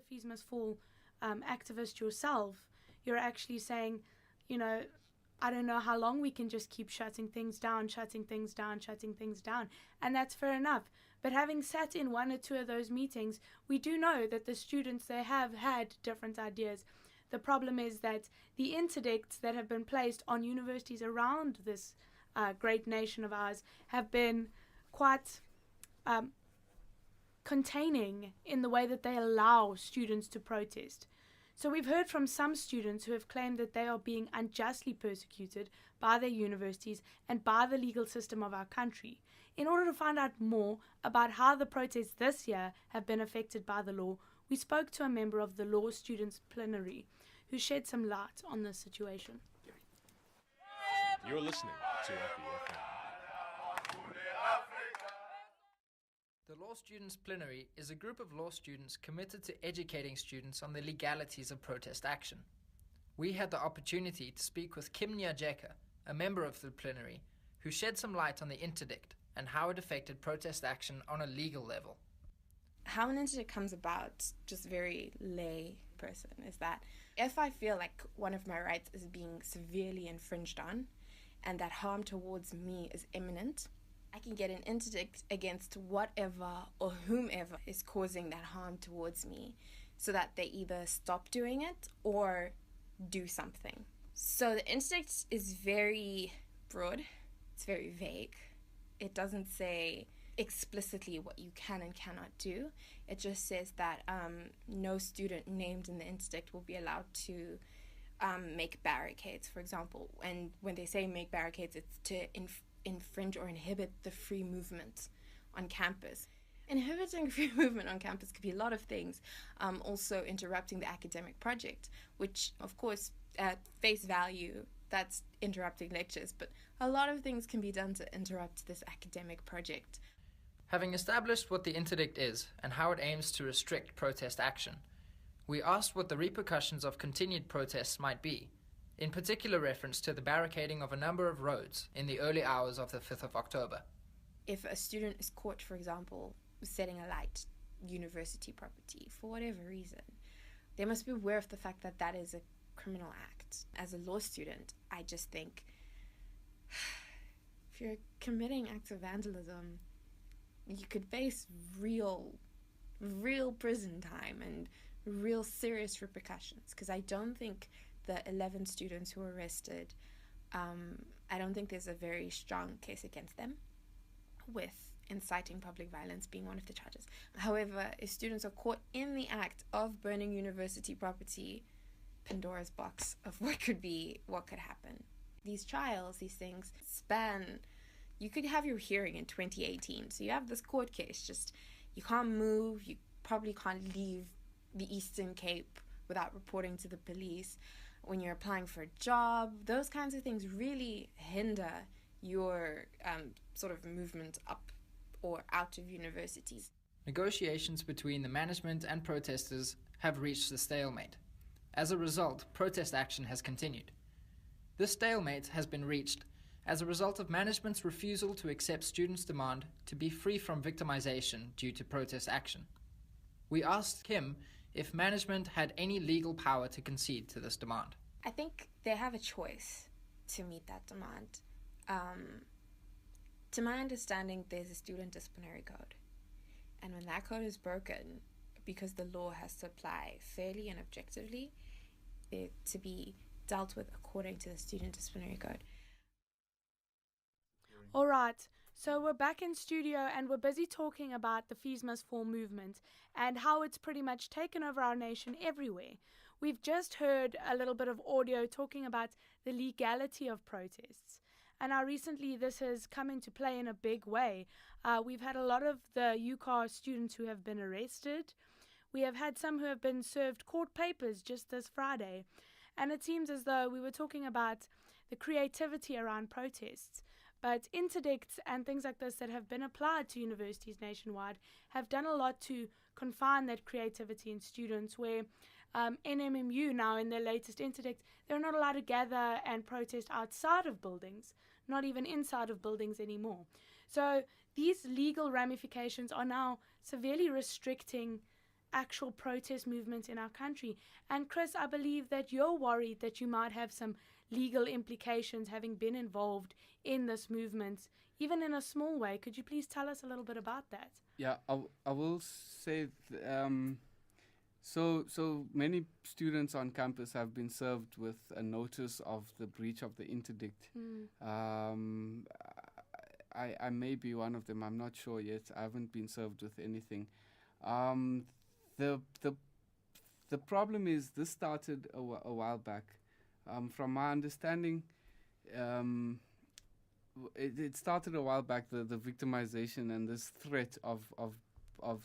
fees must fall activist yourself, you're actually saying, I don't know how long we can just keep shutting things down. And that's fair enough. But having sat in one or two of those meetings, we do know that the students, they have had different ideas. The problem is that the interdicts that have been placed on universities around this great nation of ours have been quite containing in the way that they allow students to protest. So we've heard from some students who have claimed that they are being unjustly persecuted by their universities and by the legal system of our country. In order to find out more about how the protests this year have been affected by the law, we spoke to a member of the law students' plenary who shed some light on this situation. You're listening to OppiFM. The Law Students' Plenary is a group of law students committed to educating students on the legalities of protest action. We had the opportunity to speak with Kim Nyajeka, a member of the plenary, who shed some light on the interdict and how it affected protest action on a legal level. How an interdict comes about, just very lay person, is that if I feel like one of my rights is being severely infringed on and that harm towards me is imminent, I can get an interdict against whatever or whomever is causing that harm towards me so that they either stop doing it or do something. So the interdict is very broad, it's very vague. It doesn't say explicitly what you can and cannot do. It just says that no student named in the interdict will be allowed to make barricades, for example. And when they say make barricades, it's to infringe or inhibit the free movement on campus. Inhibiting free movement on campus could be a lot of things. Also interrupting the academic project, which of course at face value that's interrupting lectures, but a lot of things can be done to interrupt this academic project. Having established what the interdict is and how it aims to restrict protest action, we asked what the repercussions of continued protests might be, in particular reference to the barricading of a number of roads in the early hours of the 5th of October. If a student is caught, for example, setting alight university property for whatever reason, they must be aware of the fact that that is a criminal act. As a law student, I just think if you're committing acts of vandalism, you could face real prison time and real serious repercussions, because I don't think the 11 students who were arrested, I don't think there's a very strong case against them, with inciting public violence being one of the charges. However, if students are caught in the act of burning university property, Pandora's box of what could happen. These trials, these things span, you could have your hearing in 2018, so you have this court case, just you can't move, you probably can't leave the Eastern Cape without reporting to the police. When you're applying for a job, those kinds of things really hinder your sort of movement up or out of universities. Negotiations between the management and protesters have reached a stalemate. As a result, protest action has continued. This stalemate has been reached as a result of management's refusal to accept students' demand to be free from victimization due to protest action. We asked Kim if management had any legal power to concede to this demand. I think they have a choice to meet that demand. To my understanding, there's a student disciplinary code. And when that code is broken, because the law has to apply fairly and objectively, it to be dealt with according to the student disciplinary code. All right, so we're back in studio and we're busy talking about the Fees Must Fall movement and how it's pretty much taken over our nation everywhere. We've just heard a little bit of audio talking about the legality of protests. And now recently this has come into play in a big way. We've had a lot of the UCAR students who have been arrested. We have had some who have been served court papers just this Friday. And it seems as though we were talking about the creativity around protests. But interdicts and things like this that have been applied to universities nationwide have done a lot to confine that creativity in students, where NMMU now in their latest interdict, they're not allowed to gather and protest outside of buildings, not even inside of buildings anymore. So these legal ramifications are now severely restricting actual protest movement in our country. And Chris, I believe that you're worried that you might have some legal implications having been involved in this movement, even in a small way. Could you please tell us a little bit about that? Yeah, I will say, so many students on campus have been served with a notice of the breach of the interdict. I may be one of them. I'm not sure yet. I haven't been served with anything. The problem is this started a while back. From my understanding, it started a while back. The victimization and this threat of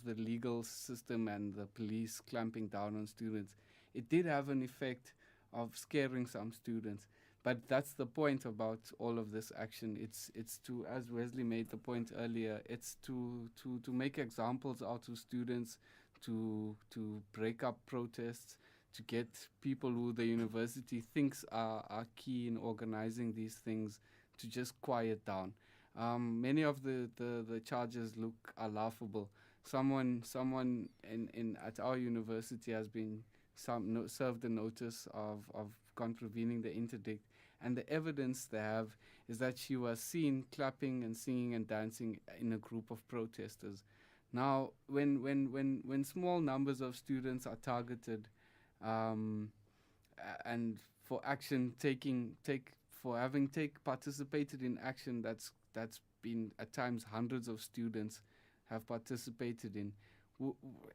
the legal system and the police clamping down on students. It did have an effect of scaring some students. But that's the point about all of this action. It's to, as Wesley made the point earlier, it's to make examples out of students, to break up protests, to get people who the university thinks are key in organizing these things to just quiet down. Many of the charges are laughable. Someone in at our university has been served a notice of contravening the interdict. And the evidence they have is that she was seen clapping and singing and dancing in a group of protesters. Now, when small numbers of students are targeted, and for having participated in action that's been at times hundreds of students have participated in,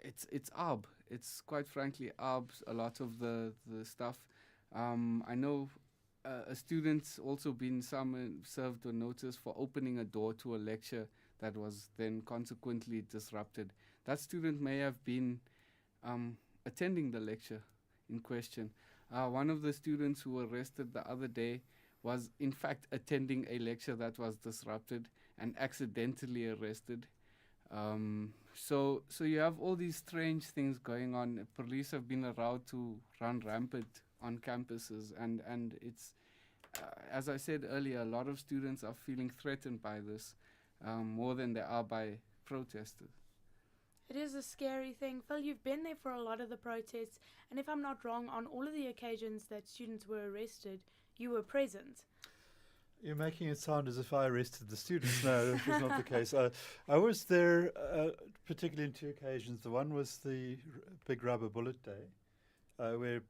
it's ARB. It's quite frankly ARB's a lot of the stuff. I know. A student's also been served a notice for opening a door to a lecture that was then consequently disrupted. That student may have been attending the lecture in question. One of the students who were arrested the other day was in fact attending a lecture that was disrupted and accidentally arrested. So you have all these strange things going on. Police have been allowed to run rampant on campuses, and it's as I said earlier, a lot of students are feeling threatened by this more than they are by protesters. It is a scary thing. Phil, you've been there for a lot of the protests, and if I'm not wrong, on all of the occasions that students were arrested, you were present. You're making it sound as if I arrested the students. No, that was not the case. I was there particularly in two occasions. The one was the big rubber bullet day, where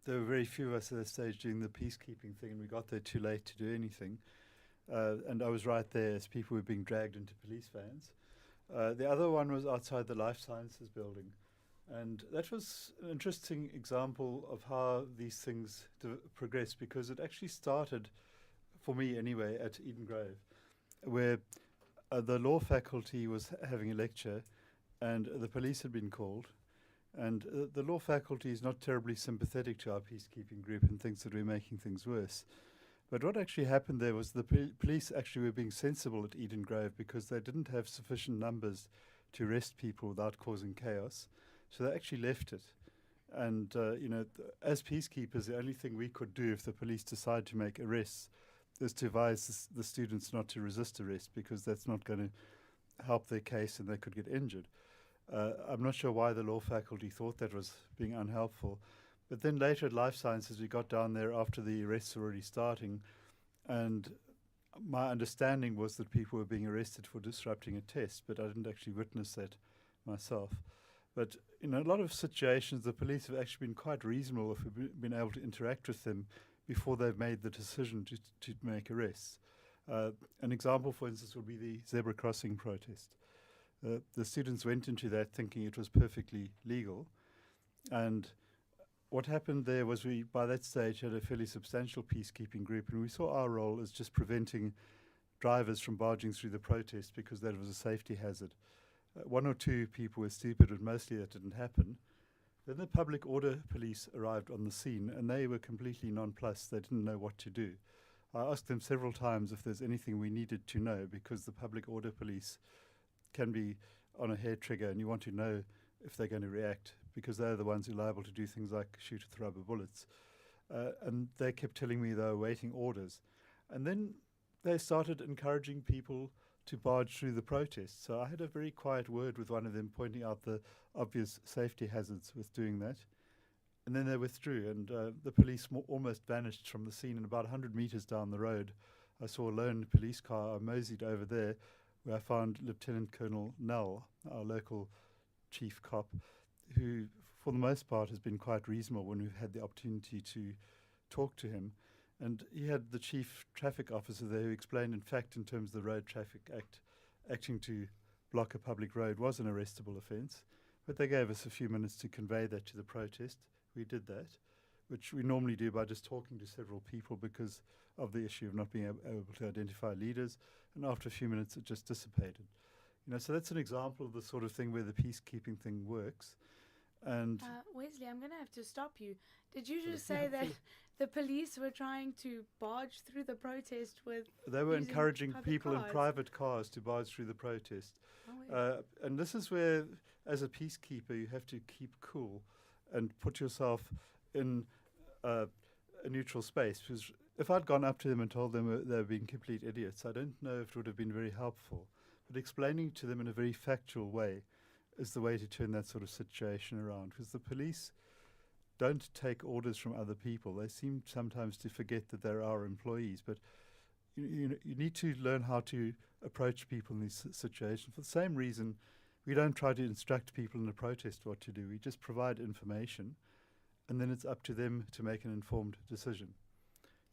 there were very few of us at that stage doing the peacekeeping thing, and we got there too late to do anything. And I was right there as people were being dragged into police vans. The other one was outside the Life Sciences building. And that was an interesting example of how these things progress, because it actually started, for me anyway, at Eden Grove, where the law faculty was having a lecture and the police had been called. And the law faculty is not terribly sympathetic to our peacekeeping group and thinks that we're making things worse. But what actually happened there was the police actually were being sensible at Eden Grove because they didn't have sufficient numbers to arrest people without causing chaos. So they actually left it. And, as peacekeepers, the only thing we could do if the police decide to make arrests is to advise the students not to resist arrest, because that's not going to help their case and they could get injured. I'm not sure why the law faculty thought that was being unhelpful. But then later at Life Sciences, we got down there after the arrests were already starting, and my understanding was that people were being arrested for disrupting a test, but I didn't actually witness that myself. But in a lot of situations, the police have actually been quite reasonable if we've been able to interact with them before they've made the decision to make arrests. An example, for instance, would be the zebra crossing protest. The students went into that thinking it was perfectly legal. And what happened there was we, by that stage, had a fairly substantial peacekeeping group, and we saw our role as just preventing drivers from barging through the protest because that was a safety hazard. One or two people were stupid, but mostly that didn't happen. Then the public order police arrived on the scene, and they were completely nonplussed. They didn't know what to do. I asked them several times if there's anything we needed to know, because the public order police can be on a hair trigger, and you want to know if they're going to react, because they're the ones who are liable to do things like shoot with rubber bullets. And they kept telling me they were waiting orders. And then they started encouraging people to barge through the protest. So I had a very quiet word with one of them, pointing out the obvious safety hazards with doing that. And then they withdrew, and the police almost vanished from the scene. And about 100 meters down the road, I saw a lone police car. I moseyed over there, where I found Lieutenant Colonel Null, our local chief cop, who, for the most part, has been quite reasonable when we've had the opportunity to talk to him. And he had the chief traffic officer there who explained, in fact, in terms of the Road Traffic Act, acting to block a public road was an arrestable offence. But they gave us a few minutes to convey that to the protest. We did that, which we normally do by just talking to several people because of the issue of not being able to identify leaders. And after a few minutes, it just dissipated. So that's an example of the sort of thing where the peacekeeping thing works. And Wesley, I'm going to have to stop you. Did you just say that the police were trying to barge through the protest with... They were encouraging people cars? in private cars to barge through the protest. Oh, And this is where, as a peacekeeper, you have to keep cool and put yourself in a neutral space. Because if I'd gone up to them and told them they were being complete idiots, I don't know if it would have been very helpful. But explaining to them in a very factual way is the way to turn that sort of situation around. Because the police don't take orders from other people. They seem sometimes to forget that they're our employees. But you need to learn how to approach people in these situations. For the same reason, we don't try to instruct people in a protest what to do. We just provide information, and then it's up to them to make an informed decision.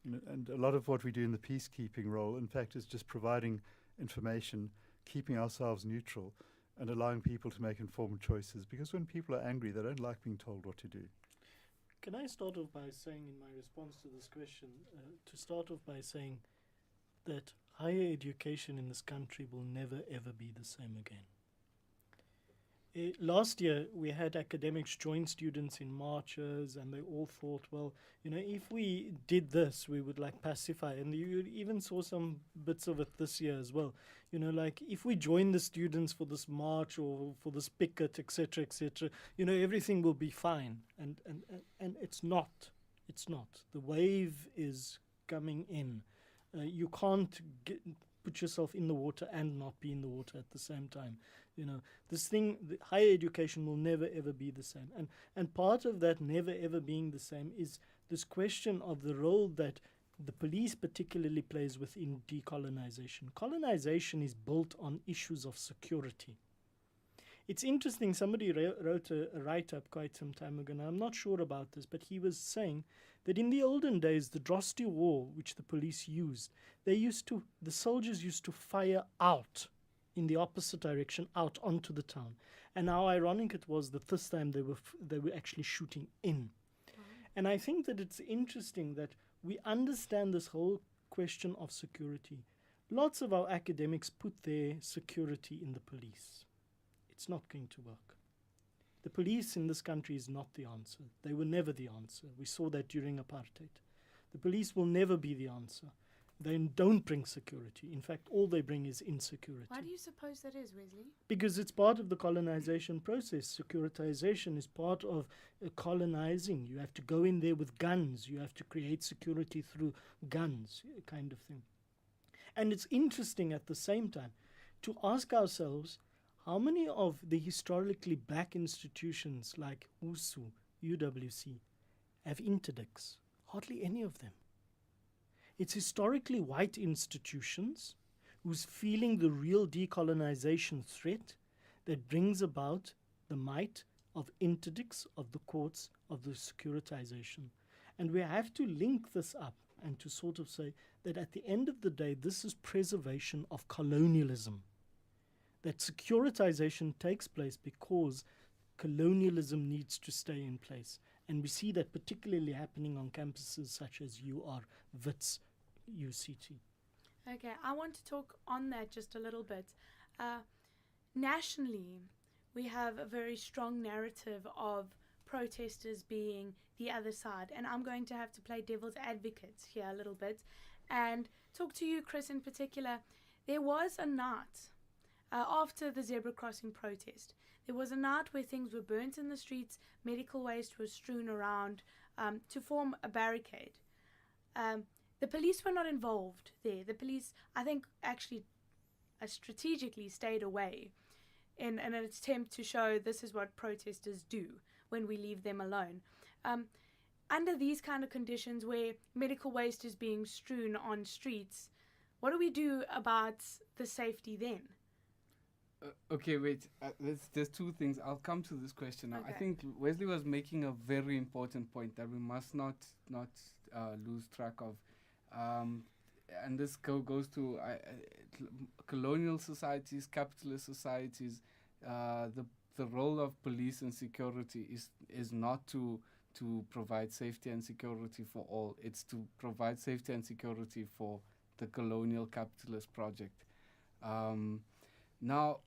And a lot of what we do in the peacekeeping role, in fact, is just providing information, keeping ourselves neutral, and allowing people to make informed choices. Because when people are angry, they don't like being told what to do. Can I start off by saying, in my response to this question, that higher education in this country will never ever be the same again. Last year, we had academics join students in marches, and they all thought, well, if we did this, we would pacify. And you even saw some bits of it this year as well. If we join the students for this march or for this picket, etc., everything will be fine. And it's not. It's not. The wave is coming in. You can't put yourself in the water and not be in the water at the same time. This thing, the higher education will never ever be the same. And part of that never ever being the same is this question of the role that the police particularly plays within decolonization. Colonization is built on issues of security. It's interesting, somebody wrote a write-up quite some time ago, and I'm not sure about this, but he was saying that in the olden days, the Drosti War, which the police used, the soldiers used to fire out in the opposite direction, out onto the town. And how ironic it was that this time they were actually shooting in. And I think that it's interesting that we understand this whole question of security. Lots of our academics put their security in the police. It's not going to work. The police in this country is not the answer. They were never the answer. We saw that during apartheid. The police will never be the answer. They don't bring security. In fact, all they bring is insecurity. Why do you suppose that is, Wesley? Because it's part of the colonization process. Securitization is part of colonizing. You have to go in there with guns. You have to create security through guns, kind of thing. And it's interesting at the same time to ask ourselves, how many of the historically black institutions like USU, UWC, have interdicts? Hardly any of them. It's historically white institutions who's feeling the real decolonization threat that brings about the might of interdicts, of the courts, of the securitization. And we have to link this up and to sort of say that at the end of the day, this is preservation of colonialism. That securitization takes place because colonialism needs to stay in place. And we see that particularly happening on campuses such as UR, WITS, UCT. Okay, I want to talk on that just a little bit. Nationally, we have a very strong narrative of protesters being the other side. And I'm going to have to play devil's advocate here a little bit and talk to you, Chris, in particular. There was a night after the zebra crossing protest. There was a night where things were burnt in the streets, medical waste was strewn around to form a barricade. The police were not involved there. The police, I think, actually strategically stayed away in an attempt to show this is what protesters do when we leave them alone. Under these kind of conditions where medical waste is being strewn on streets, what do we do about the safety then? Okay, wait. There's two things. I'll come to this question now. I Okay. think Wesley was making a very important point that we must not lose track of, and this goes to colonial societies, capitalist societies. The role of police and security is not to provide safety and security for all. It's to provide safety and security for the colonial capitalist project. Now,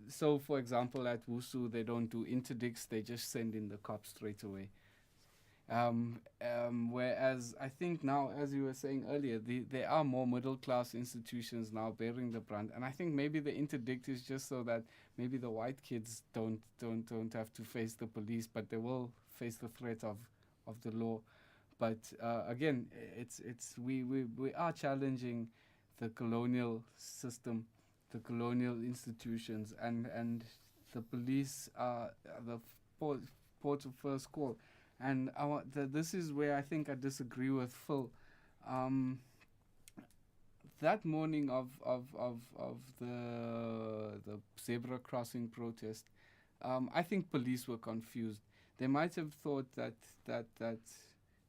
so for example, at WUSU, they don't do interdicts, they just send in the cops straight away. Whereas I think now, as you were saying earlier, there are more middle class institutions now bearing the brunt, and I think maybe the interdict is just so that maybe the white kids don't have to face the police, but they will face the threat of the law. But again, we are challenging the colonial system, the colonial institutions, and the police are the port of first call. And this is where I think I disagree with Phil. That morning of the zebra crossing protest, I think police were confused. They might have thought that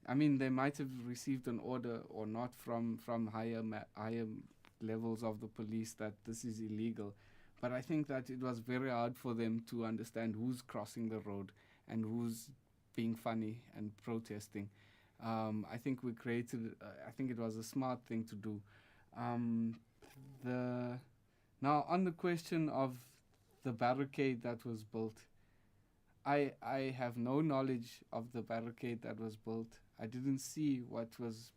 they might have received an order or not from higher levels of the police that this is illegal. But I think that it was very hard for them to understand who's crossing the road and who's being funny and protesting. I think we created, I think it was a smart thing to do. Now, on the question of the barricade that was built, I have no knowledge of the barricade that was built. I didn't see what was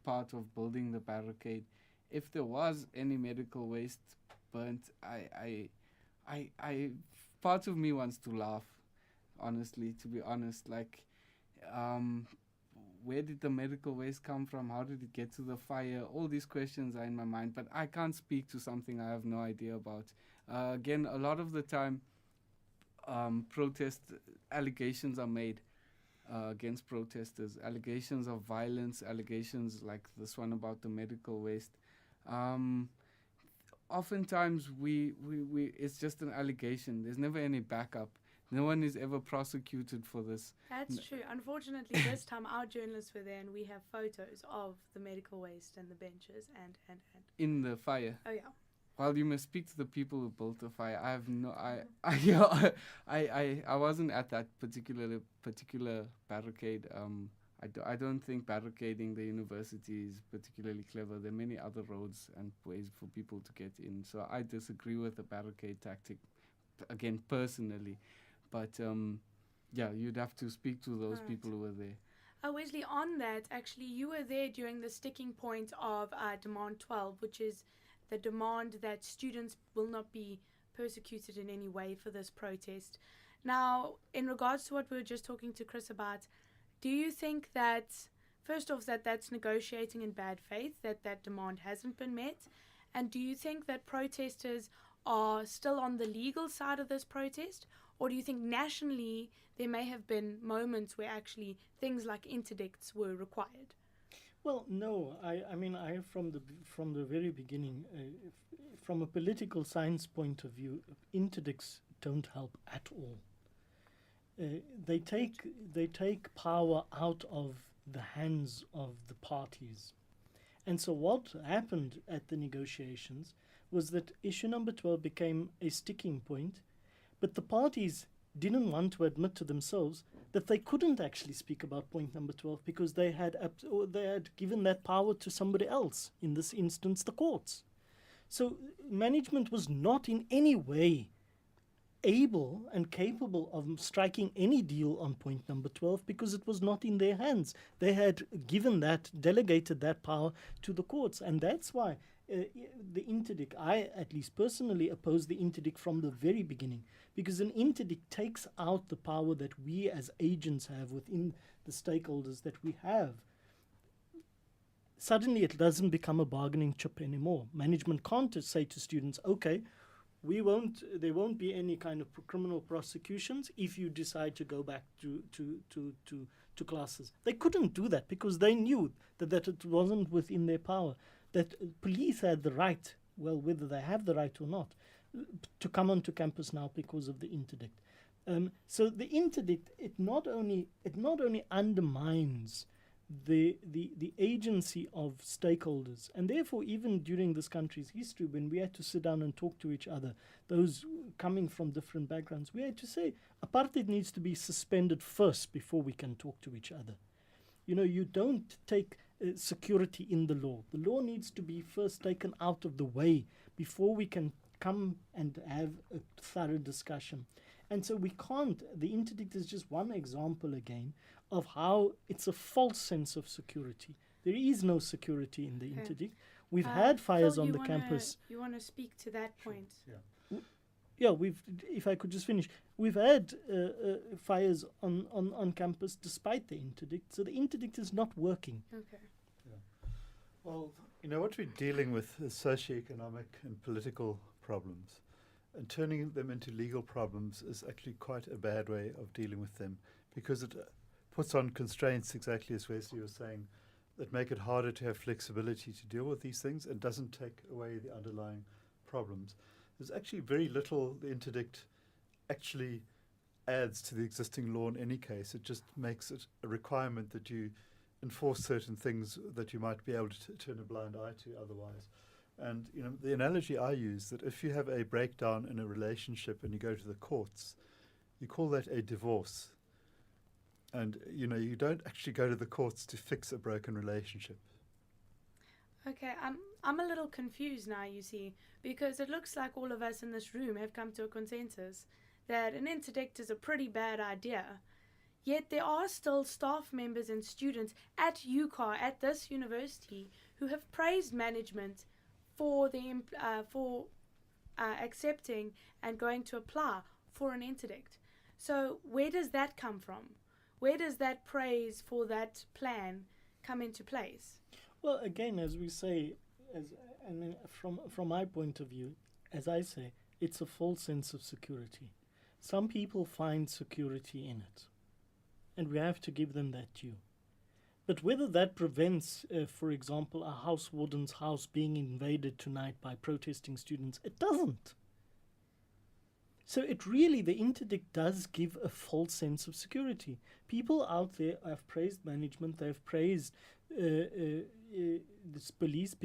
part of building the barricade. If there was any medical waste burnt, I part of me wants to laugh, honestly, to be honest. Like, where did the medical waste come from? How did it get to the fire? All these questions are in my mind, but I can't speak to something I have no idea about. Again, a lot of the time, protest allegations are made against protesters, allegations of violence, allegations like this one about the medical waste. Oftentimes we it's just an allegation. There's never any backup. No one is ever prosecuted for this. That's true. Unfortunately, this time our journalists were there and we have photos of the medical waste and the benches and. In the fire. Oh, yeah. Well, you must speak to the people who built the fire. I have no, I wasn't at that particular barricade. I don't think barricading the university is particularly clever. There are many other roads and ways for people to get in. So I disagree with the barricade tactic, again, personally. But you'd have to speak to those people who were there. Wesley, on that, actually, you were there during the sticking point of Demand 12, which is the demand that students will not be persecuted in any way for this protest. Now, in regards to what we were just talking to Chris about, do you think that, first off, that's negotiating in bad faith, that demand hasn't been met? And do you think that protesters are still on the legal side of this protest? Or do you think nationally there may have been moments where actually things like interdicts were required? Well, no. I mean, from the very beginning, from a political science point of view, interdicts don't help at all. They take power out of the hands of the parties. And so what happened at the negotiations was that issue number 12 became a sticking point, but the parties didn't want to admit to themselves that they couldn't actually speak about point number 12 because they had given that power to somebody else, in this instance the courts. So management was not in any way able and capable of striking any deal on point number 12 because it was not in their hands. They had delegated that power to the courts, and that's why the interdict, I at least personally oppose the interdict from the very beginning, because an interdict takes out the power that we as agents have within the stakeholders that we have. suddenly it doesn't become a bargaining chip anymore. Management can't just say to students, okay, there won't be any kind of criminal prosecutions if you decide to go back to classes. They couldn't do that because they knew that it wasn't within their power, that police had the right, well, whether they have the right or not, to come onto campus now because of the interdict. So the interdict, it not only undermines the agency of stakeholders, and therefore even during this country's history, when we had to sit down and talk to each other, those coming from different backgrounds, we had to say apartheid needs to be suspended first before we can talk to each other. You don't take security in the law. The law needs to be first taken out of the way before we can come and have a thorough discussion. And so we can't. The interdict is just one example again of how it's a false sense of security. There is no security in the interdict. We've had fires Phil, on the campus. You want to speak to that point? Yeah, if I could just finish, we've had fires on campus despite the interdict. So the interdict is not working. Okay. Well, what we're dealing with is socioeconomic and political problems. And turning them into legal problems is actually quite a bad way of dealing with them, because it puts on constraints, exactly as Wesley was saying, that make it harder to have flexibility to deal with these things and doesn't take away the underlying problems. There's actually very little the interdict actually adds to the existing law in any case. It just makes it a requirement that you enforce certain things that you might be able to turn a blind eye to otherwise. And the analogy I use, that if you have a breakdown in a relationship and you go to the courts, you call that a divorce. And you don't actually go to the courts to fix a broken relationship. Okay, I'm a little confused now, you see, because it looks like all of us in this room have come to a consensus that an interdict is a pretty bad idea. Yet there are still staff members and students at UCAR, at this university, who have praised management for accepting and going to apply for an interdict. So where does that come from? Where does that praise for that plan come into place? Well, again, as we say, from my point of view, as I say, it's a false sense of security. Some people find security in it, and we have to give them that due. But whether that prevents, for example, a house warden's house being invaded tonight by protesting students, it doesn't. So the interdict does give a false sense of security. People out there have praised management, they've praised this police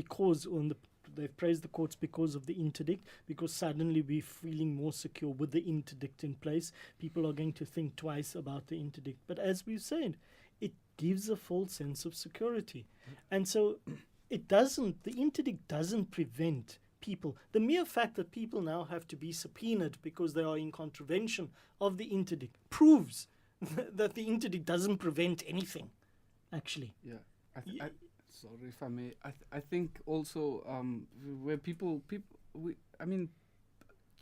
they've praised the courts because of the interdict, because suddenly we're feeling more secure with the interdict in place. People are going to think twice about the interdict. But as we've said, it gives a false sense of security. And so the interdict doesn't prevent people. The mere fact that people now have to be subpoenaed because they are in contravention of the interdict proves that the interdict doesn't prevent anything, actually. Yeah. Sorry if I may. I think also where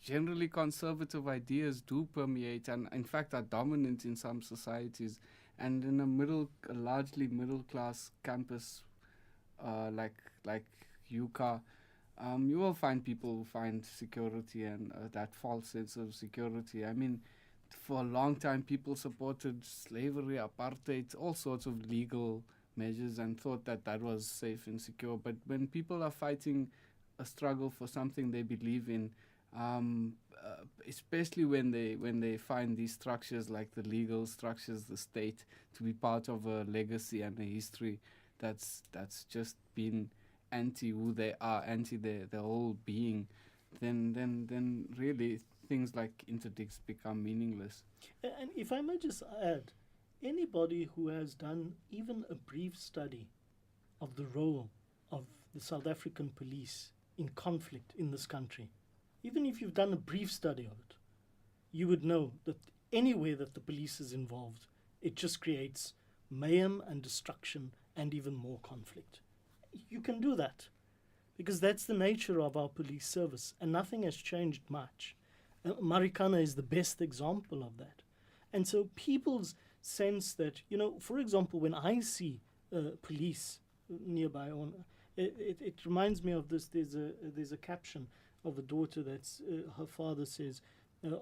generally conservative ideas do permeate and in fact are dominant in some societies, and in a largely middle class campus like UCA, you will find people who find security and that false sense of security. I mean, for a long time people supported slavery, apartheid, all sorts of legal measures and thought that was safe and secure. But when people are fighting a struggle for something they believe in, especially when they find these structures like the legal structures, the state, to be part of a legacy and a history that's just been anti who they are, anti their whole being, then really things like interdicts become meaningless. And if I may just add, anybody who has done even a brief study of the role of the South African police in conflict in this country, even if you've done a brief study of it, you would know that anywhere that the police is involved, it just creates mayhem and destruction and even more conflict. You can do that because that's the nature of our police service, and nothing has changed much. Marikana is the best example of that. And so people's sense that, for example, when I see police nearby. It reminds me of this. There's a caption of a daughter that's her father says,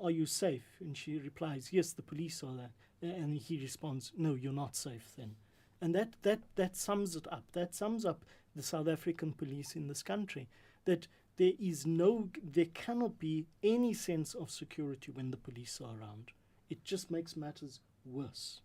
"Are you safe?" And she replies, "Yes, the police are there." And he responds, "No, you're not safe then." And that sums it up. That sums up the South African police in this country. That there cannot be any sense of security when the police are around. It just makes matters worse.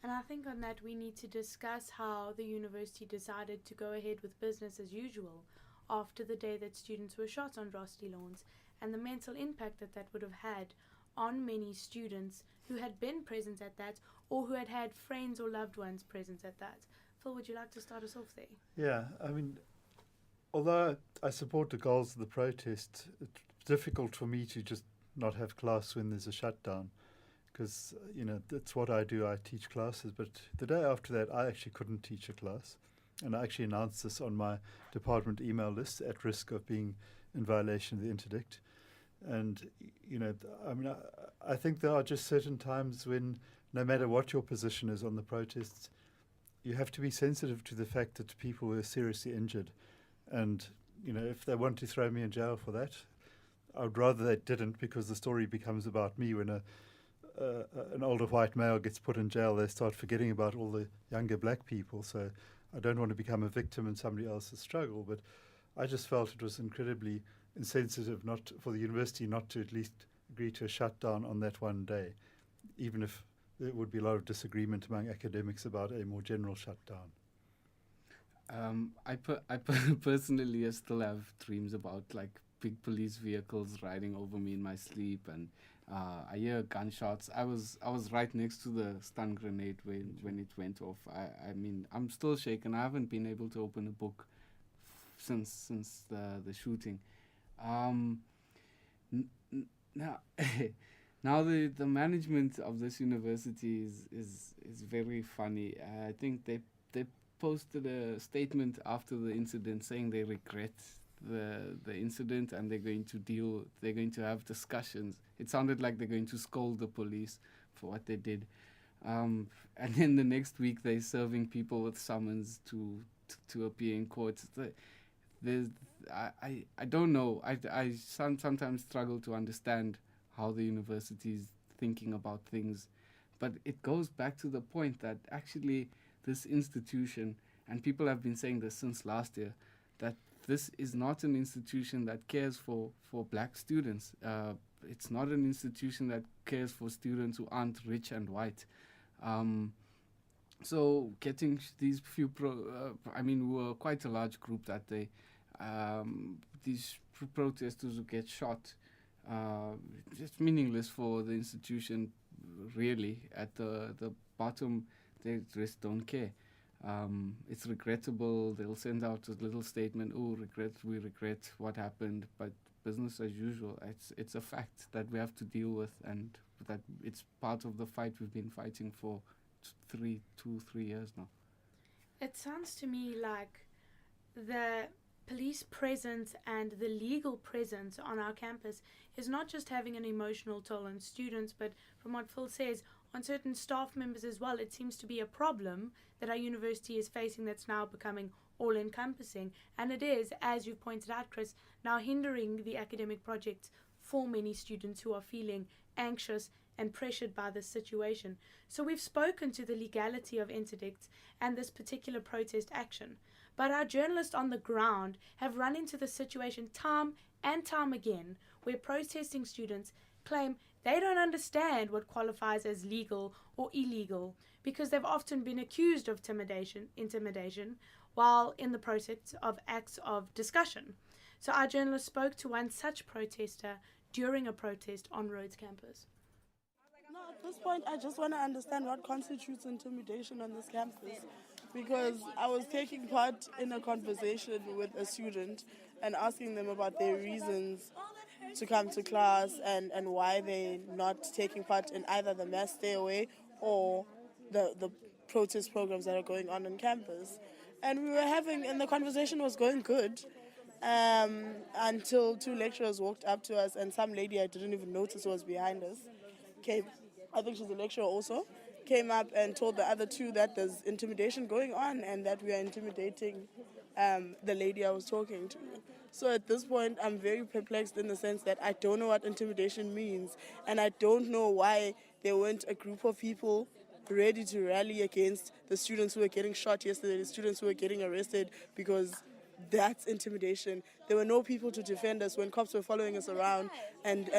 And I think on that we need to discuss how the university decided to go ahead with business as usual after the day that students were shot on Rosty Lawns, and the mental impact that would have had on many students who had been present at that or who had had friends or loved ones present at that. Phil, would you like to start us off there? Yeah, I mean, although I support the goals of the protest, it's difficult for me to just not have class when there's a shutdown, because, that's what I do. I teach classes, but the day after that, I actually couldn't teach a class. And I actually announced this on my department email list at risk of being in violation of the interdict. And, I think there are just certain times when, no matter what your position is on the protests, you have to be sensitive to the fact that people were seriously injured. And, if they want to throw me in jail for that, I would rather they didn't, because the story becomes about me. When an older white male gets put in jail, they start forgetting about all the younger black people. So I don't want to become a victim in somebody else's struggle. But I just felt it was incredibly insensitive not for the university not to at least agree to a shutdown on that one day, even if there would be a lot of disagreement among academics about a more general shutdown. I personally still have dreams about like big police vehicles riding over me in my sleep, and I hear gunshots. I was right next to the stun grenade when it went off. I mean, I'm still shaken. I haven't been able to open a book since the shooting. Now now the management of this university is very funny. I think they posted a statement after the incident saying they regret the incident, and they're going to have discussions. It sounded like they're going to scold the police for what they did, and then the next week they're serving people with summons to appear in court. I don't know. I sometimes struggle to understand how the university is thinking about things, but it goes back to the point that actually this institution, and people have been saying this since last year, that this is not an institution that cares for black students. It's not an institution that cares for students who aren't rich and white. So getting these few we were quite a large group that day. These protesters who get shot, it's meaningless for the institution, really. At the bottom, they just don't care. It's regrettable. They'll send out a little statement, we regret what happened, but business as usual. It's a fact that we have to deal with, and that it's part of the fight we've been fighting for 3 years now. It sounds to me like the police presence and the legal presence on our campus is not just having an emotional toll on students, but from what Phil says, on certain staff members as well. It seems to be a problem that our university is facing that's now becoming all-encompassing, and it is, as you've pointed out, Chris, now hindering the academic projects for many students who are feeling anxious and pressured by this situation. So we've spoken to the legality of interdicts and this particular protest action, but our journalists on the ground have run into the situation time and time again where protesting students claim they don't understand what qualifies as legal or illegal because they've often been accused of intimidation while in the process of acts of discussion. So our journalist spoke to one such protester during a protest on Rhodes campus. No, at this point, I just want to understand what constitutes intimidation on this campus, because I was taking part in a conversation with a student and asking them about their reasons to come to class and why they're not taking part in either the mass stay away or the protest programs that are going on campus. And the conversation was going good until 2 lecturers walked up to us, and some lady I didn't even notice was behind us came. I think she's a lecturer also, came up and told the other two that there's intimidation going on and that we are intimidating the lady I was talking to. So at this point, I'm very perplexed in the sense that I don't know what intimidation means, and I don't know why there weren't a group of people ready to rally against the students who were getting shot yesterday, the students who were getting arrested, because that's intimidation. There were no people to defend us when cops were following us around and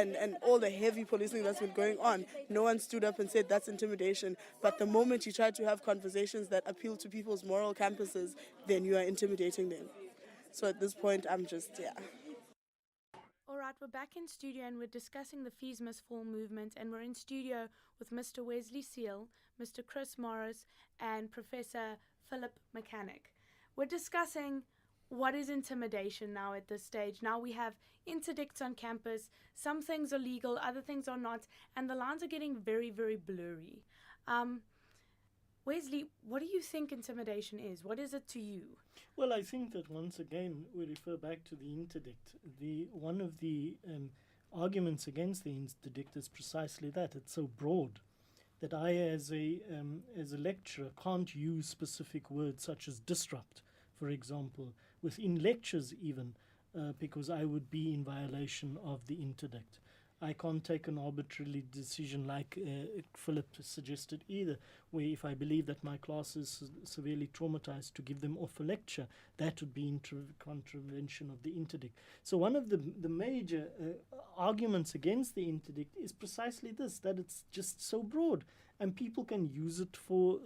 all the heavy policing that's been going on. No one stood up and said that's intimidation. But the moment you try to have conversations that appeal to people's moral compasses, then you are intimidating them. So at this point, I'm just, yeah. All right, we're back in studio and we're discussing the Fees Must Fall movement, and we're in studio with Mr. Wesley Seal, Mr. Chris Morris, and Professor Philip Mechanic. We're discussing what is intimidation now at this stage. Now we have interdicts on campus. Some things are legal, other things are not, and the lines are getting very, very blurry. Wesley, what do you think intimidation is? What is it to you? Well, I think that once again we refer back to the interdict. One of the arguments against the interdict is precisely that it's so broad that I, as a lecturer, can't use specific words such as disrupt, for example, within lectures even, because I would be in violation of the interdict. I can't take an arbitrary decision like Philip suggested either, where if I believe that my class is severely traumatized, to give them off a lecture, that would be in contravention of the interdict. So one of the major arguments against the interdict is precisely this, that it's just so broad and people can use it for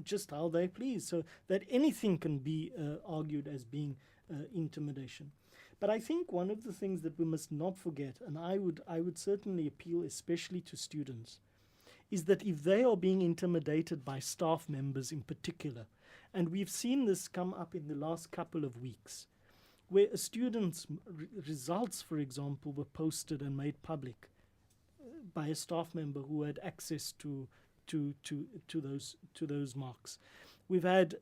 just how they please, so that anything can be argued as being intimidation. But I think one of the things that we must not forget, and I would certainly appeal especially to students, is that if they are being intimidated by staff members in particular, and we've seen this come up in the last couple of weeks, where a student's results, for example, were posted and made public by a staff member who had access to those marks. We've had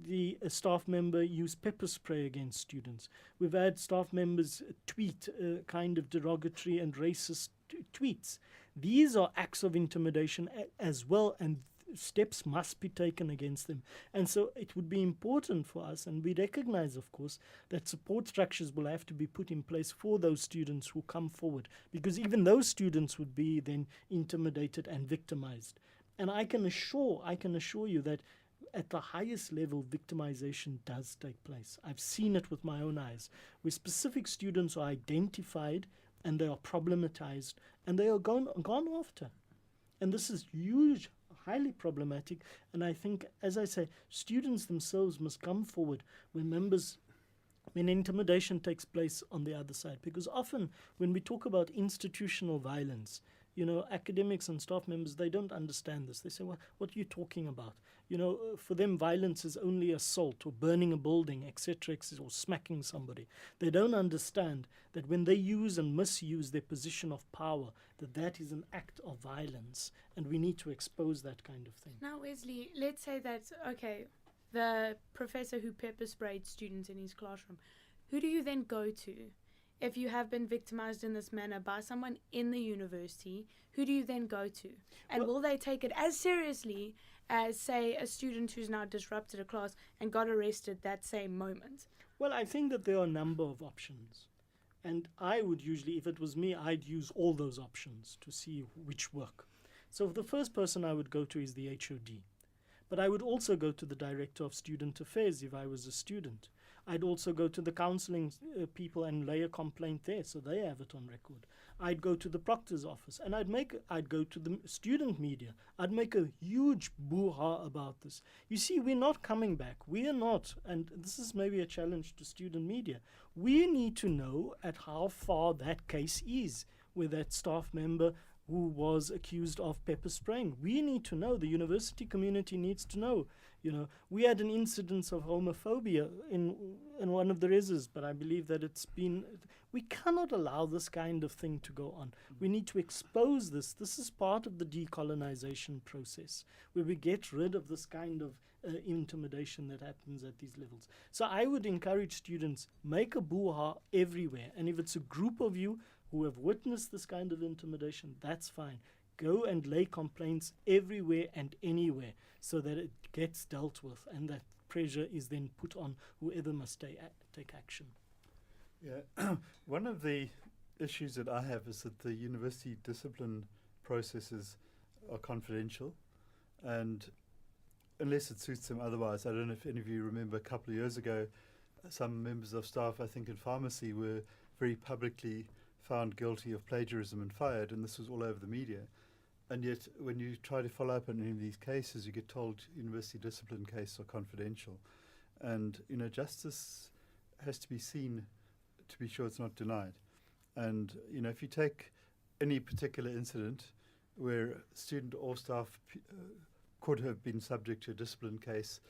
the staff member use pepper spray against students. We've had staff members tweet kind of derogatory and racist tweets. These are acts of intimidation as well, and steps must be taken against them. And so it would be important for us, and we recognize, of course, that support structures will have to be put in place for those students who come forward, because even those students would be then intimidated and victimized. And I can assure you that at the highest level, victimization does take place. I've seen it with my own eyes, where specific students are identified and they are problematized and they are gone after. And this is huge, highly problematic. And I think, as I say, students themselves must come forward when intimidation takes place on the other side. Because often when we talk about institutional violence, academics and staff members, they don't understand this. They say, well, what are you talking about? For them, violence is only assault or burning a building, etc., or smacking somebody. They don't understand that when they use and misuse their position of power, that is an act of violence, and we need to expose that kind of thing. Now, Wesley, let's say that, okay, the professor who pepper sprayed students in his classroom, who do you then go to? If you have been victimized in this manner by someone in the university, who do you then go to? And will they take it as seriously as, say, a student who's now disrupted a class and got arrested that same moment? Well, I think that there are a number of options. And I would usually, if it was me, I'd use all those options to see which work. So the first person I would go to is the HOD. But I would also go to the Director of Student Affairs if I was a student. I'd also go to the counseling people and lay a complaint there, so they have it on record. I'd go to the proctor's office, and I'd go to the student media. I'd make a huge boo-ha about this. You see, we're not coming back. We are not, and this is maybe a challenge to student media. We need to know at how far that case is, where that staff member who was accused of pepper spraying. We need to know. The university community needs to know. We had an incidence of homophobia in one of the reses, but I believe that we cannot allow this kind of thing to go on. We need to expose this. This is part of the decolonization process, where we get rid of this kind of intimidation that happens at these levels. So I would encourage students, make a boo-ha everywhere. And if it's a group of you who have witnessed this kind of intimidation, that's fine. go and lay complaints everywhere and anywhere so that it gets dealt with, and that pressure is then put on whoever must take action. Yeah, one of the issues that I have is that the university discipline processes are confidential, and unless it suits them otherwise. I don't know if any of you remember a couple of years ago, some members of staff, I think in pharmacy, were very publicly found guilty of plagiarism and fired, and this was all over the media. And yet, when you try to follow up on any of these cases, you get told university discipline cases are confidential. And, justice has to be seen to be sure it's not denied. And, if you take any particular incident where student or staff could have been subject to a discipline case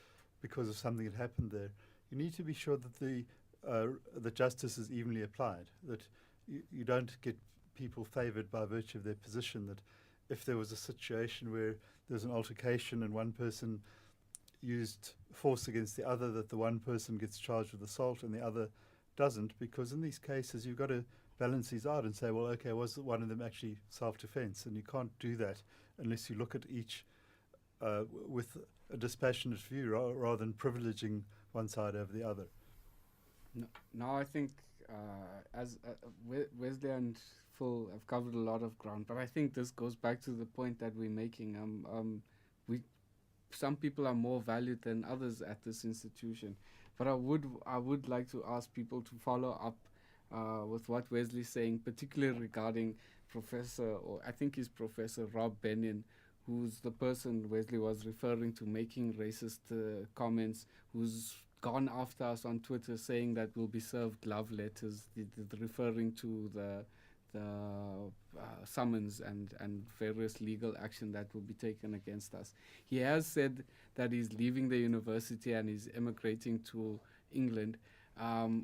because of something that happened there, you need to be sure that the justice is evenly applied, that you don't get people favoured by virtue of their position, that if there was a situation where there's an altercation and one person used force against the other, that the one person gets charged with assault and the other doesn't, because in these cases you've got to balance these out and say, well, okay, was one of them actually self-defense? And you can't do that unless you look at each with a dispassionate view rather than privileging one side over the other. Now I think as Wesley and Phil have covered a lot of ground, but I think this goes back to the point that we're making. Some people are more valued than others at this institution, but I would like to ask people to follow up with what Wesley's saying, particularly regarding I think he's Professor Rob Bennion, who's the person Wesley was referring to, making racist comments, who's gone after us on Twitter saying that we'll be served love letters, referring to the summons and various legal action that will be taken against us. He has said that he's leaving the university and he's emigrating to England.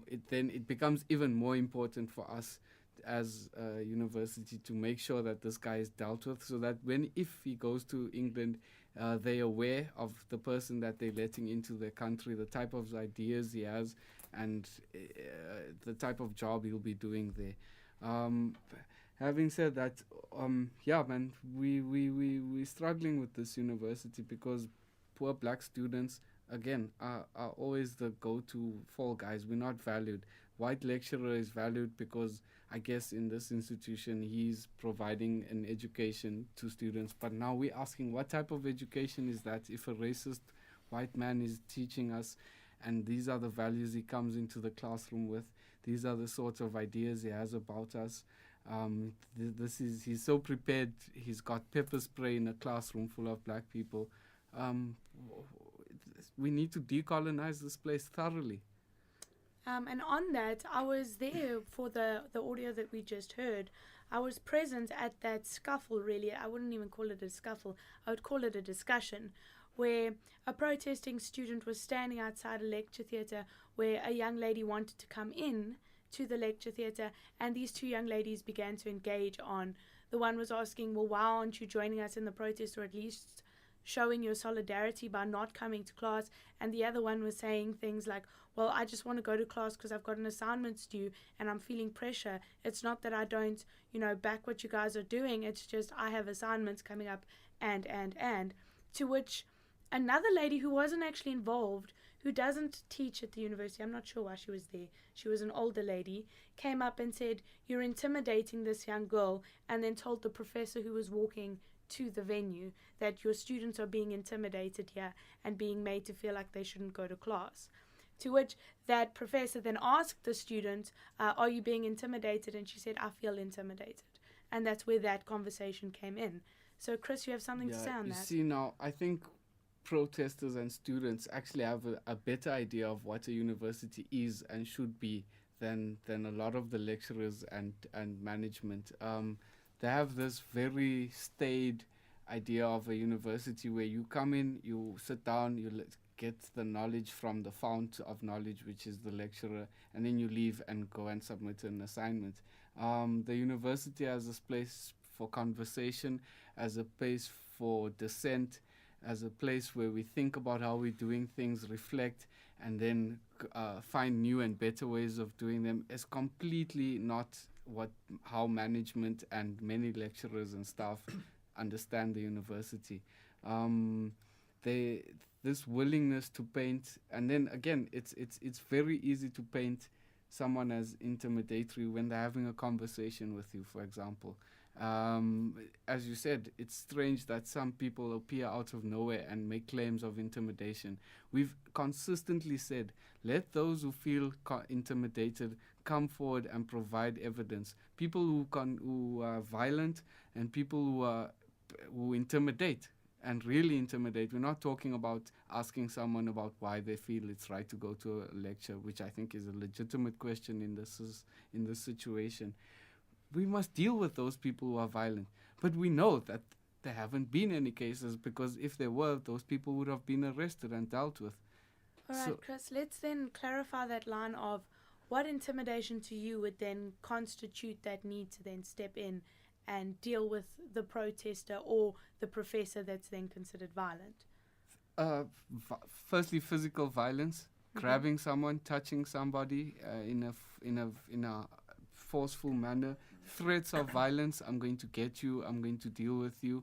It becomes even more important for us as a university to make sure that this guy is dealt with, so that if he goes to England, they're aware of the person that they're letting into their country, the type of ideas he has, and the type of job he'll be doing there. Having said that, we're struggling with this university because poor black students, again, are always the go-to fall guys. We're not valued. White lecturer is valued because I guess in this institution he's providing an education to students. But now we're asking, what type of education is that if a racist white man is teaching us, and these are the values he comes into the classroom with, these are the sorts of ideas he has about us. He's so prepared. He's got pepper spray in a classroom full of black people. We need to decolonize this place thoroughly. And on that, I was there for the audio that we just heard. I was present at that scuffle, really. I wouldn't even call it a scuffle. I would call it a discussion, where a protesting student was standing outside a lecture theatre where a young lady wanted to come in to the lecture theatre, and these two young ladies began to engage on. The one was asking, well, why aren't you joining us in the protest, or at least showing your solidarity by not coming to class? And the other one was saying things like, well, I just want to go to class because I've got an assignment due and I'm feeling pressure. It's not that I don't, back what you guys are doing. It's just I have assignments coming up and. To which another lady who wasn't actually involved, who doesn't teach at the university, I'm not sure why she was there, she was an older lady, came up and said, you're intimidating this young girl, and then told the professor who was walking to the venue that your students are being intimidated here and being made to feel like they shouldn't go to class. To which that professor then asked the student, are you being intimidated? And she said, I feel intimidated. And that's where that conversation came in. So, Chris, you have something to say on that? You see, now, I think protesters and students actually have a better idea of what a university is and should be than a lot of the lecturers and management. They have this very staid idea of a university where you come in, you sit down, you get the knowledge from the fount of knowledge, which is the lecturer, and then you leave and go and submit an assignment. The university as a place for conversation, as a place for dissent, as a place where we think about how we're doing things, reflect, and then find new and better ways of doing them, is completely not how management and many lecturers and staff understand the university. This willingness to paint, and then again, it's very easy to paint someone as intimidatory when they're having a conversation with you, for example. As you said, it's strange that some people appear out of nowhere and make claims of intimidation. We've consistently said, let those who feel intimidated come forward and provide evidence. People who are violent and people who intimidate and really intimidate. We're not talking about asking someone about why they feel it's right to go to a lecture, which I think is a legitimate question in this situation. We must deal with those people who are violent. But we know that there haven't been any cases, because if there were, those people would have been arrested and dealt with. All right, Chris, let's then clarify that line of what intimidation to you would then constitute that need to then step in and deal with the protester or the professor that's then considered violent. Firstly, physical violence, grabbing someone, touching somebody in a forceful manner, threats of violence. I'm going to get you. I'm going to deal with you.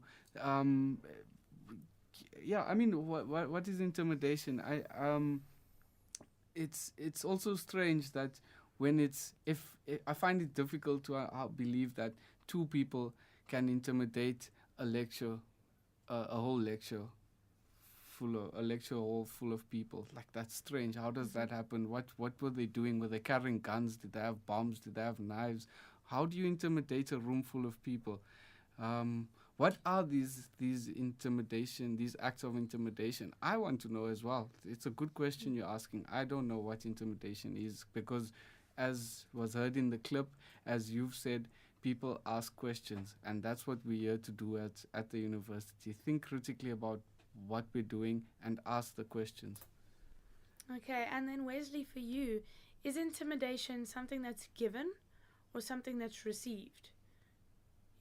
Yeah, I mean, what is intimidation? It's also strange that when if I find it difficult to believe that two people can intimidate a whole lecture hall full of people. Like, that's strange. How does that happen? What were they doing? Were they carrying guns? Did they have bombs? Did they have knives? How do you intimidate a room full of people? What are these intimidation, these acts of intimidation? I want to know as well. It's a good question you're asking. I don't know what intimidation is, because as was heard in the clip, as you've said, people ask questions, and that's what we're here to do at the university. Think critically about what we're doing and ask the questions. Okay, and then Wesley, for you, is intimidation something that's given or something that's received?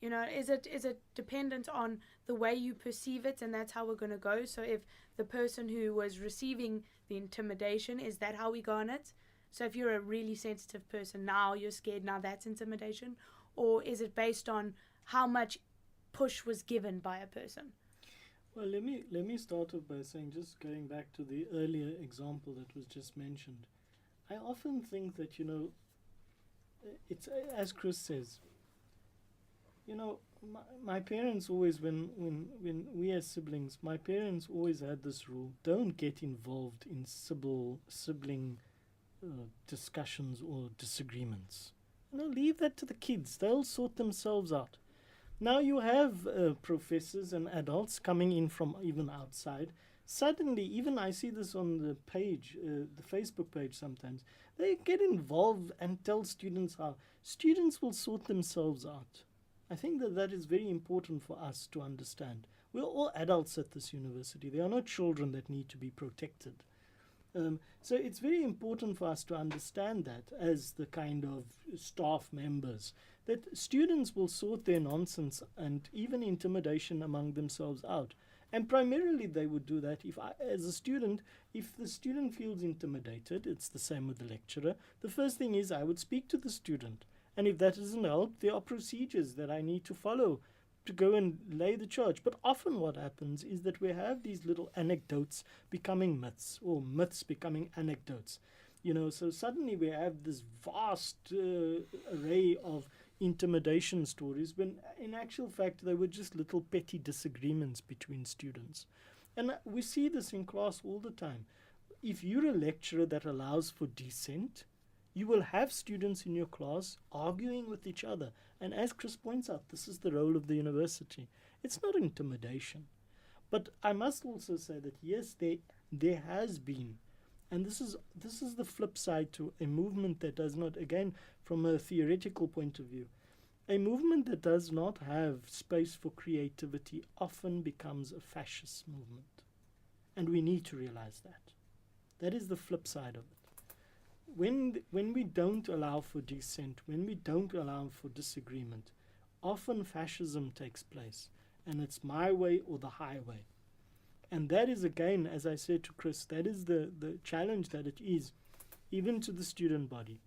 You know, is it dependent on the way you perceive it, and that's how we're going to go? So if the person who was receiving the intimidation, is that how we go on it? So if you're a really sensitive person, now you're scared, now that's intimidation? Or is it based on how much push was given by a person? Well, let me start off by saying, just going back to the earlier example that was just mentioned, I often think that, it's as Chris says, my parents always, when we as siblings, my parents always had this rule: don't get involved in sibling discussions or disagreements. Leave that to the kids. They'll sort themselves out. Now you have professors and adults coming in from even outside. Suddenly, even I see this on the page, the Facebook page sometimes, they get involved and tell students how. Students will sort themselves out. I think that is very important for us to understand. We're all adults at this university. They are not children that need to be protected. So it's very important for us to understand that as the kind of staff members, that students will sort their nonsense and even intimidation among themselves out. And primarily they would do that as a student, if the student feels intimidated, it's the same with the lecturer, the first thing is I would speak to the student. And if that doesn't help, there are procedures that I need to follow to go and lay the charge. But often what happens is that we have these little anecdotes becoming myths, or myths becoming anecdotes. So suddenly we have this vast array of intimidation stories, when in actual fact they were just little petty disagreements between students. And we see this in class all the time. If you're a lecturer that allows for dissent, you will have students in your class arguing with each other. And as Chris points out, this is the role of the university. It's not intimidation. But I must also say that yes, there has been, and this is the flip side to a movement that does not, again, from a theoretical point of view, a movement that does not have space for creativity often becomes a fascist movement. And we need to realize that. That is the flip side of it. When we don't allow for dissent, when we don't allow for disagreement, often fascism takes place, and it's my way or the highway. And that is, again, as I said to Chris, that is the challenge that it is, even to the student body.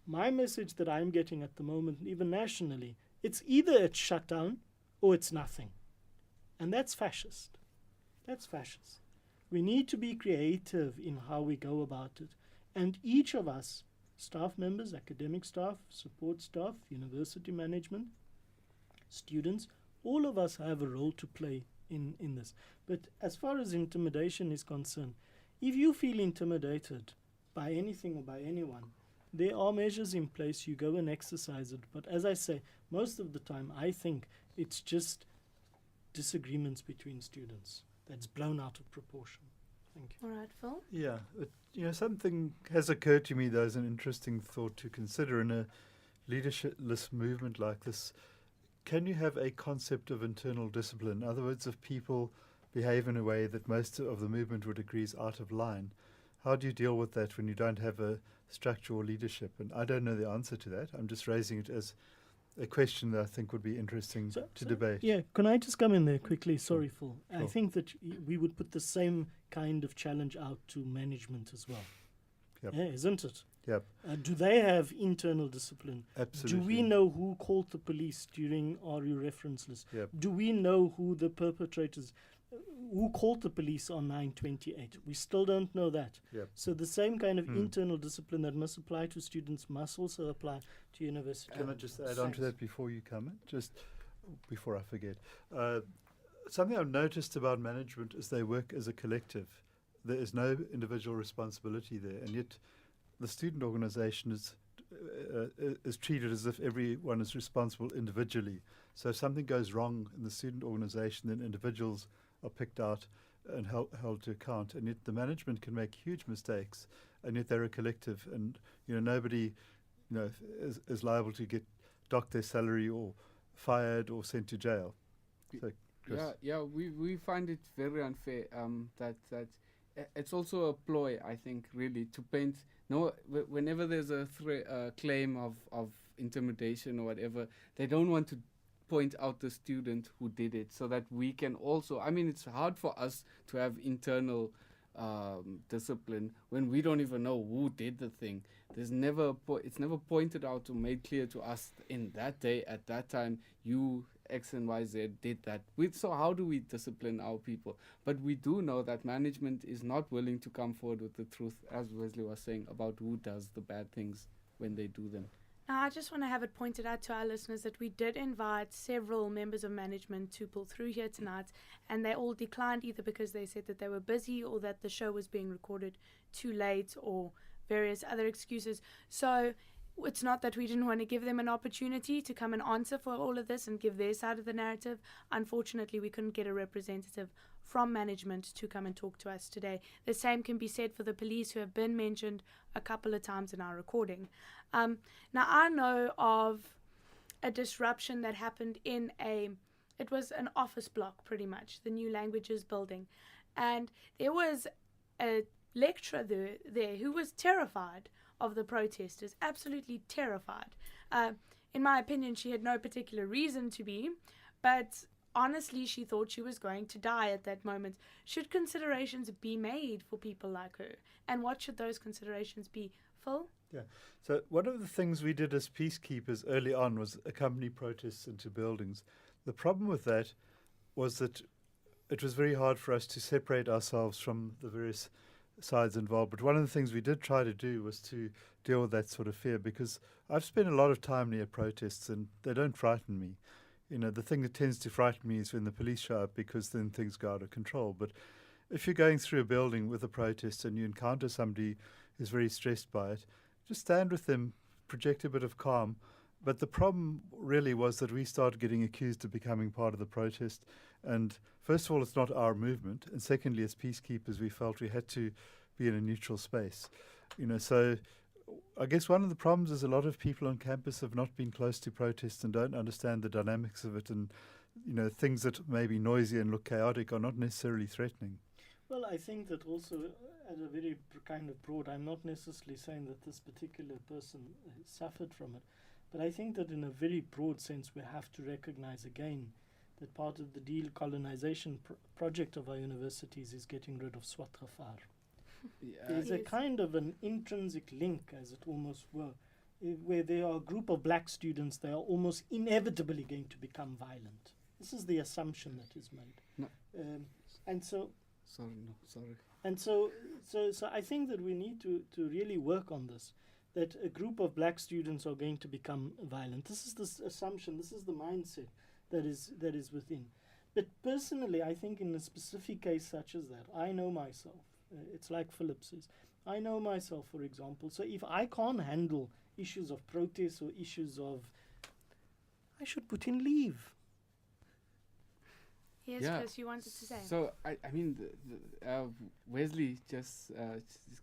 My message that I'm getting at the moment, even nationally, it's either it's shut down or it's nothing. And that's fascist. That's fascist. We need to be creative in how we go about it. And each of us, staff members, academic staff, support staff, university management, students, all of us have a role to play in this. But as far as intimidation is concerned, if you feel intimidated by anything or by anyone, there are measures in place. You go and exercise it. But as I say, most of the time, I think it's just disagreements between students that's blown out of proportion. Thank you. All right, Phil. Yeah, something has occurred to me though as an interesting thought to consider in a leaderless movement like this. Can you have a concept of internal discipline? In other words, if people behave in a way that most of the movement would agree is out of line, how do you deal with that when you don't have a structural leadership? And I don't know the answer to that. I'm just raising it as a question that I think would be interesting to debate. Yeah, can I just come in there quickly? Sorry, Phil. Sure. I think that we would put the same kind of challenge out to management as well. Yep. Yeah, isn't it? Yep. Do they have internal discipline? Absolutely. Do we know who called the police during RU reference list? Yep. Do we know who the perpetrators, who called the police on 9/28? We still don't know that. Yep. So the same kind of internal discipline that must apply to students must also apply to university. Can I just add on to that before you come in? Just before I forget. Something I've noticed about management is they work as a collective. There is no individual responsibility there, and yet the student organisation is treated as if everyone is responsible individually. So if something goes wrong in the student organisation, then individuals are picked out and held to account. And yet the management can make huge mistakes, and yet they're a collective, and nobody is liable to get docked their salary or fired or sent to jail. So, Chris. We find it very unfair that it's also a ploy, I think, really, to paint. Whenever there's a claim of intimidation or whatever, they don't want to point out the student who did it, so that we can also. I mean, it's hard for us to have internal discipline when we don't even know who did the thing. There's never it's never pointed out or made clear to us in that day at that time you X and Y Z did that. So how do we discipline our people? But we do know that management is not willing to come forward with the truth, as Wesley was saying, about who does the bad things when they do them. Now, I just want to have it pointed out to our listeners that we did invite several members of management to pull through here tonight, and they all declined either because they said that they were busy or that the show was being recorded too late or various other excuses. So it's not that we didn't want to give them an opportunity to come and answer for all of this and give their side of the narrative. Unfortunately, we couldn't get a representative from management to come and talk to us today. The same can be said for the police, who have been mentioned a couple of times in our recording. Now, I know of a disruption that happened in it was an office block, pretty much, the New Languages building. And there was a lecturer there who was terrified of the protesters, absolutely terrified. In my opinion, she had no particular reason to be, but honestly, she thought she was going to die at that moment. Should considerations be made for people like her? And what should those considerations be? Phil? Yeah. So one of the things we did as peacekeepers early on was accompany protests into buildings. The problem with that was that it was very hard for us to separate ourselves from the various sides involved. But one of the things we did try to do was to deal with that sort of fear, because I've spent a lot of time near protests and they don't frighten me. The thing that tends to frighten me is when the police show up, because then things go out of control. But if you're going through a building with a protest and you encounter somebody who's very stressed by it, just stand with them, project a bit of calm. But the problem really was that we started getting accused of becoming part of the protest. And first of all, it's not our movement. And secondly, as peacekeepers, we felt we had to be in a neutral space. So I guess one of the problems is a lot of people on campus have not been close to protests and don't understand the dynamics of it. And, things that may be noisy and look chaotic are not necessarily threatening. Well, I think that also at a very kind of broad, I'm not necessarily saying that this particular person suffered from it, but I think that in a very broad sense we have to recognize again that part of the decolonization project of our universities is getting rid of Swatrafar. There's a kind of an intrinsic link, as it almost were, where there are a group of black students, they are almost inevitably going to become violent. This is the assumption that is made. No. And so Sorry. And so I think that we need to really work on this, that a group of black students are going to become violent. This is the assumption, this is the mindset that is within. But personally, I think in a specific case such as that, I know myself. It's like Philip says. I know myself, for example. So if I can't handle issues of protest or issues of, I should put in leave. Yes, Yeah. Chris, you wanted to say. So I mean, Wesley just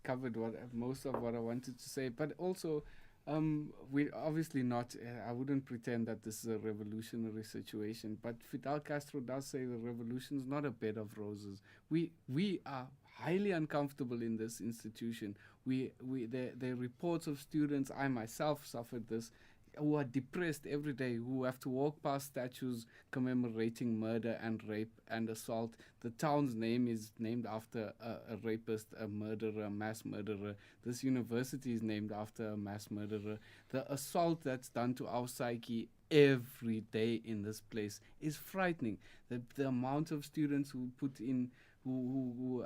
covered most of what I wanted to say, but also we're obviously not. I wouldn't pretend that this is a revolutionary situation, but Fidel Castro does say the revolution is not a bed of roses. We are highly uncomfortable in this institution. The reports of students. I myself suffered this. Who are depressed every day, who have to walk past statues commemorating murder and rape and assault. The town's name is named after a rapist, a murderer, a mass murderer. This university is named after a mass murderer. The assault that's done to our psyche every day in this place is frightening. The amount of students who put in, who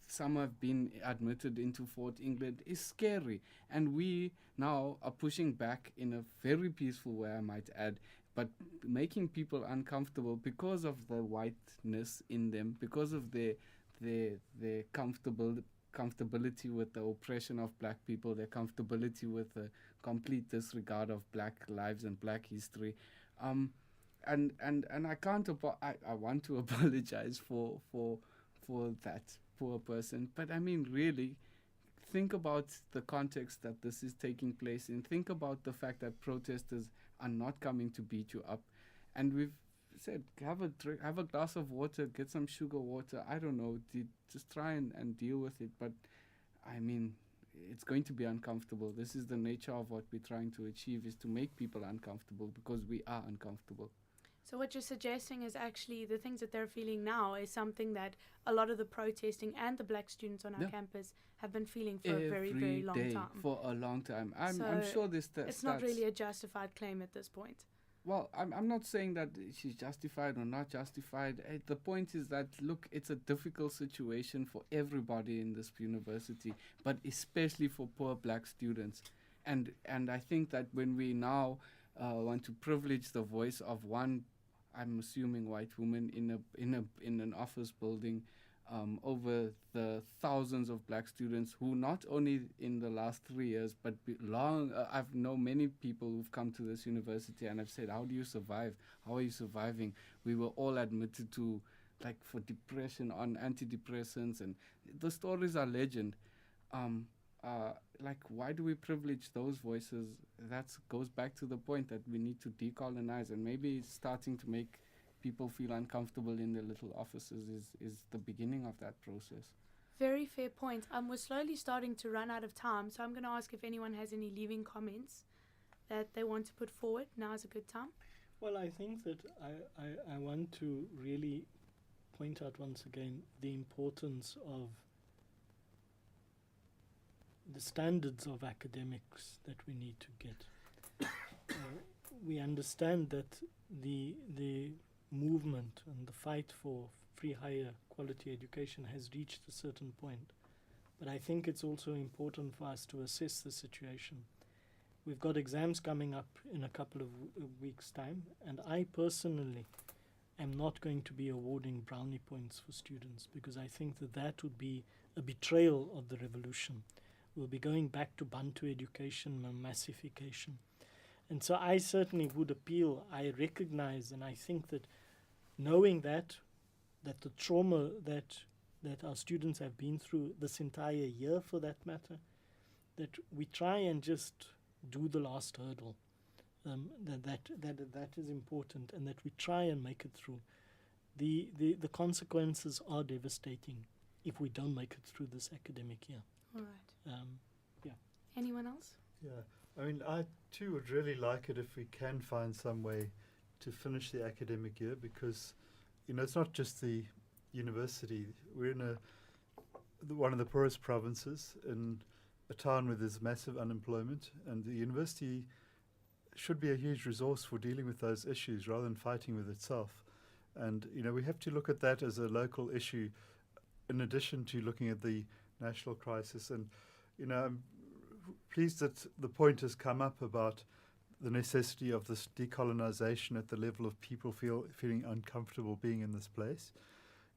some have been admitted into Fort England is scary. And we now are pushing back in a very peaceful way, I might add, but making people uncomfortable because of the whiteness in them, because of their comfortability with the oppression of black people, their comfortability with the complete disregard of black lives and black history. And I can't I want to apologize for that poor person, but I mean, really think about the context that this is taking place in. Think about the fact that protesters are not coming to beat you up, and we've said have a glass of water, get some sugar water, I don't know, just try and deal with it. But I mean, it's going to be uncomfortable. This is the nature of what we're trying to achieve, is to make people uncomfortable because we are uncomfortable. So what you're suggesting is actually the things that they're feeling now is something that a lot of the protesting and the black students on our campus have been feeling for a very, very long time. For a long time. I'm sure it's not really a justified claim at this point. Well, I'm not saying that she's justified or not justified. The point is that, look, it's a difficult situation for everybody in this university, but especially for poor black students. And I think that when we now want to privilege the voice of one, I'm assuming, white woman in an office building over the thousands of black students who, not only in the last 3 years but I've known many people who've come to this university and I've said, how do you survive? How are you surviving? We were all admitted to, like, for depression on antidepressants, and the stories are legend. Like, why do we privilege those voices? That goes back to the point that we need to decolonize, and maybe it's starting to make people feel uncomfortable in their little offices is the beginning of that process. Very fair point. We're slowly starting to run out of time, so I'm going to ask if anyone has any leaving comments that they want to put forward. Now is a good time. Well, I think that I want to really point out once again the importance of the standards of academics that we need to get. We understand that the movement and the fight for free higher quality education has reached a certain point. But I think it's also important for us to assess the situation. We've got exams coming up in a couple of weeks' time, and I personally am not going to be awarding brownie points for students, because I think that would be a betrayal of the revolution. We'll be going back to Bantu education and massification. And so I certainly would appeal. I recognize, and I think that knowing that the trauma that our students have been through this entire year, for that matter, that we try and just do the last hurdle. That is important, and that we try and make it through. The consequences are devastating if we don't make it through this academic year. All right. Yeah. Anyone else? Yeah, I mean, I too would really like it if we can find some way to finish the academic year, because, you know, it's not just the university. We're in one of the poorest provinces in a town where there's massive unemployment, and the university should be a huge resource for dealing with those issues rather than fighting with itself. And, we have to look at that as a local issue in addition to looking at the national crisis. And, I'm pleased that the point has come up about the necessity of this decolonization at the level of people feeling uncomfortable being in this place.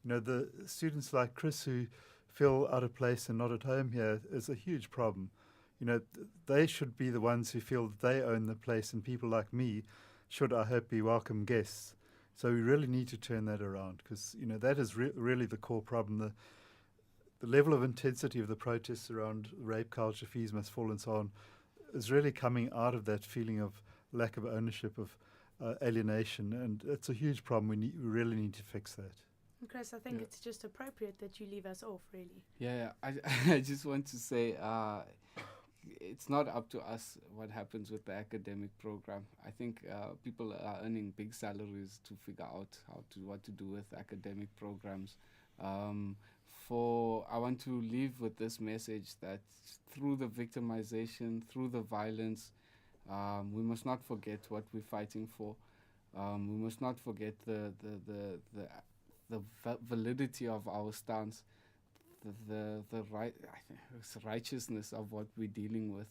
The students like Chris who feel out of place and not at home here is a huge problem. They should be the ones who feel that they own the place, and people like me should, I hope, be welcome guests. So we really need to turn that around, because that is really the core problem. The level of intensity of the protests around rape culture, fees must fall, and so on, is really coming out of that feeling of lack of ownership, of alienation, and it's a huge problem. We really need to fix that. Chris, I think it's just appropriate that you leave us off, really. Yeah, I just want to say it's not up to us what happens with the academic program. I think people are earning big salaries to figure out what to do with academic programs. I want to leave with this message that through the victimization, through the violence, we must not forget what we're fighting for. We must not forget the validity of our stance, the righteousness of what we're dealing with,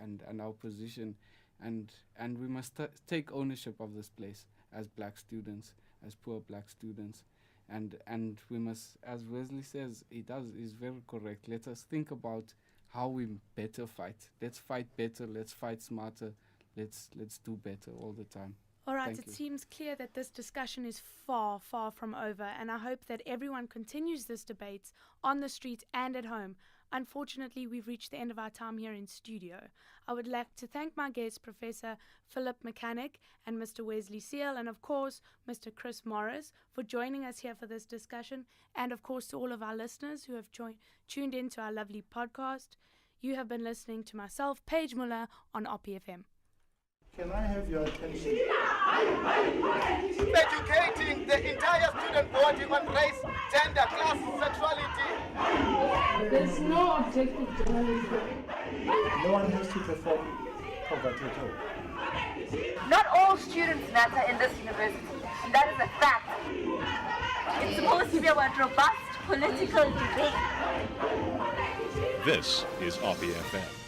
and our position, and we must take ownership of this place as black students, as poor black students, and we must, as Wesley says, he's very correct. Let us think about how we better fight. Let's fight better. Let's fight smarter. Let's do better all the time. All right, Thank you. Seems clear that this discussion is far, far from over, and I hope that everyone continues this debate on the street and at home. Unfortunately, we've reached the end of our time here in studio. I would like to thank my guests, Professor Philip Mechanic and Mr. Wesley Seal, and of course, Mr. Chris Morris, for joining us here for this discussion, and of course to all of our listeners who have tuned in to our lovely podcast. You have been listening to myself, Paige Muller, on OppiFM. Can I have your attention? Educating the entire student body on race, gender, class, sexuality. There's no objective journalism. No one has to perform poverty at all. Not all students matter in this university. That is a fact. It's supposed to be about robust political debate. This is OppiFM.